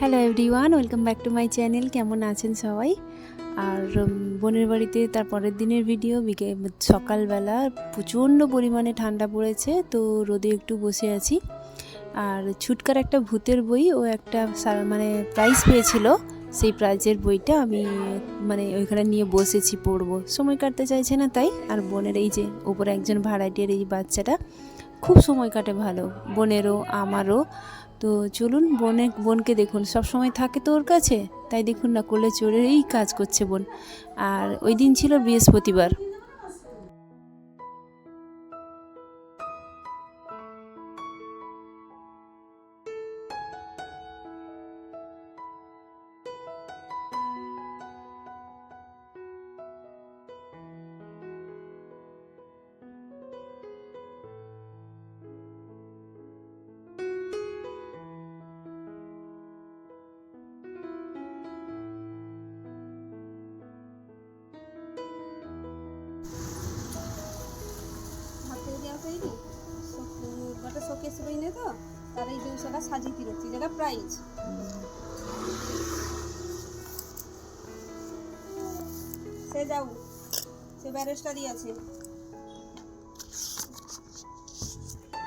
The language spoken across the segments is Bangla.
Hello everyone, welcome back to my channel. কেমন আছেন সবাই? আর বোনের বাড়িতে তার পরের দিনের ভিডিও। সকালবেলা প্রচণ্ড পরিমাণে ঠান্ডা পড়েছে, তো রোদে একটু বসে আছি। আর ছুটকার একটা ভূতের বই, ও একটা মানে প্রাইজ পেয়েছিল, সেই প্রাইজের বইটা আমি ওইখানে নিয়ে বসেছি, পড়বো। সময় কাটতে চাইছে না তাই। আর বোনের এই যে ওপরে একজন ভাড়াটিয়ার এই বাচ্চাটা খুব সময় কাটে ভালো, বোনেরও আমারও। তো চলুন, বোনকে দেখুন, সব সময় থাকে তো ওর কাছে, তাই দেখুন না কোলে চড়েই কাজ করছে বোন। আর ওই দিন ছিল বৃহস্পতিবার। ଗୋଟେ ଶୋକେସ୍ ବହିନେ ତ ତାର ଏଇ ଜିନିଷଟା ସାଜିକି ରଖିଛି, ଯେଟା ପ୍ରାଇଜ୍। সে যাও, সে ব্যারেজটা দিয়েছে।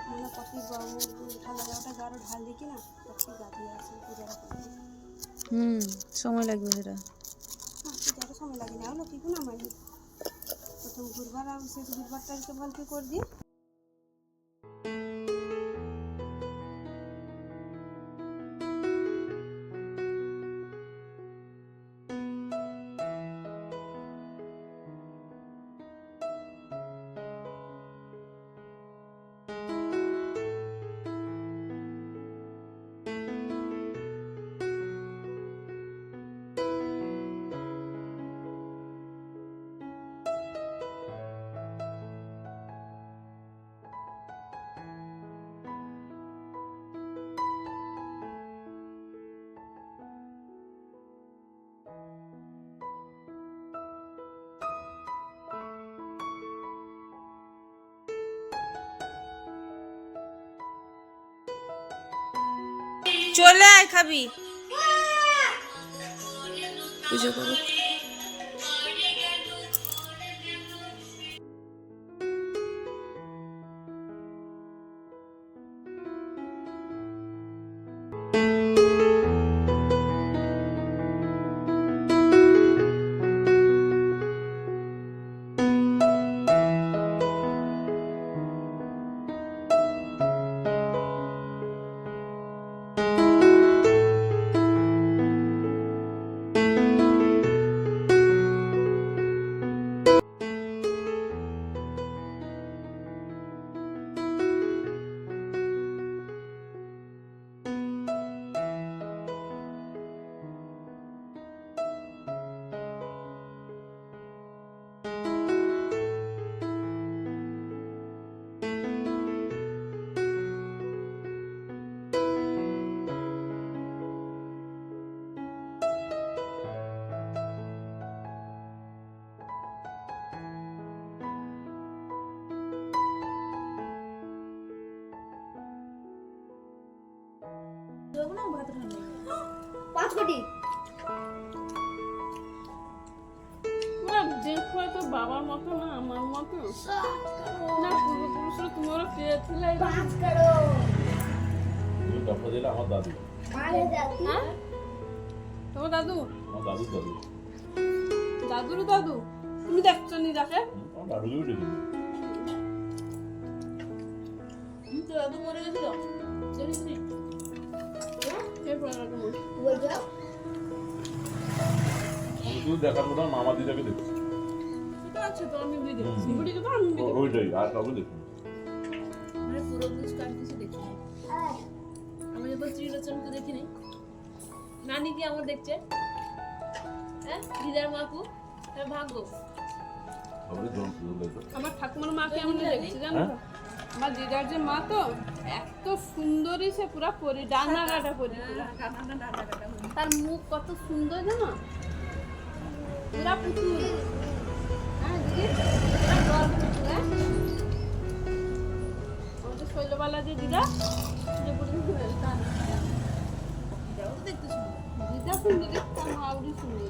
মানে কত ঠান্ডা জায়গাটা গাঢ় ঢাল দেখি না, কত গাঁধিয়ে আছে পূজাটা করতে। সময় লাগবে সেটা। পূজাটা সময় লাগে না, হলো ঠিক না মানে প্রথম গুরুবার আর শেষ গুরুবারটা ভালকে করে দিই। চলে আয়, খাবি পুজো করো। পাঁচ কোটি দেখো তো বাবার মতো না আমার মতো না, পূর্বপুরুষরা তোমরা পেয়েছিলে। কথা দিলে আমার দাদু, হ্যাঁ তোমার দাদু, আমার দাদু দাদু দাদুর দাদু। তুমি দেখছো নি দেখে? আমার দাদুকেও দেখি। তো দাদু মরে গেছিল, জানিস নি? আমি শুধু দেখার মতো মামা দিদাকে দেখছি। সেটা আছে তো, আমি দিয়ে দেখছি ভিডিও তো, আমি দেখছি। ওইটাই, আর কাউকে দেখি মানে পূর্বপুরুষ কার কিছু দেখি নাই। আমি যখন ত্রিলোচনকে দেখি নাই, নানি কি আমার দেখছে, হ্যাঁ দিদার মাকু, তার ভাগ্য। আমার ঠাকুমার মাকে আমি দেখছি, জানো তো? আমার দিদার যে মা তো এত সুন্দরী, সে পুরা পরি, ডানা কাটা পরি, তার মুখ কত সুন্দর জানো, পুরা পুতুল। হ্যাঁ দিদি, আমাদের শৈলবালা যে দিদা, যে বুড়ি দেখতে সুন্দর, দিদা সুন্দরী, তার মাউরি সুন্দরী।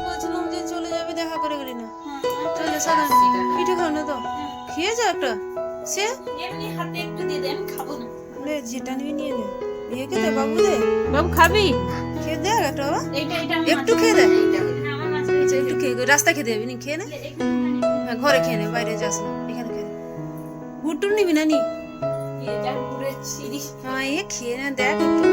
বলছিলাম যে চলে যাবে দেখা করে গেলি না, চলে সাদা পিঠে খাও না তো, খেয়ে যা একটা, সে এমনি হাতে একটু দিয়ে দে, আমি খাবো না। লে যেটা নিবি নিয়ে নে, ইয়েকে দে বাবু দে, বাবু খাবি? খেয়ে দে একটা বাবা, এইটা এটা আমি একটু খেয়ে দে, হ্যাঁ, আমার মাছ আচ্ছা একটু খেয়ে রাস্তা খেতে যাবি নি, খেয়ে নে, হ্যাঁ ঘরে খেয়ে নে, বাইরে যাস না, এখানে খেয়ে নে, গুটুর নিবি না নি, যা ঘুরে ছিড়িস হ্যাঁ এ খেয়ে নে দেখ একটু,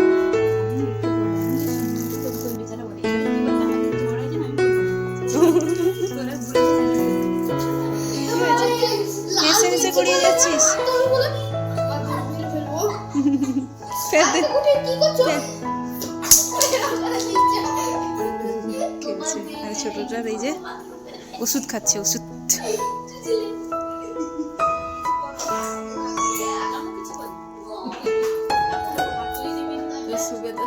নেচে নেচে করিয়ে যাচ্ছিস, ফের দে, ফের। খেলছে, আর ছোটটার এই যে ওষুধ খাচ্ছে, ওষুধ সুবেদা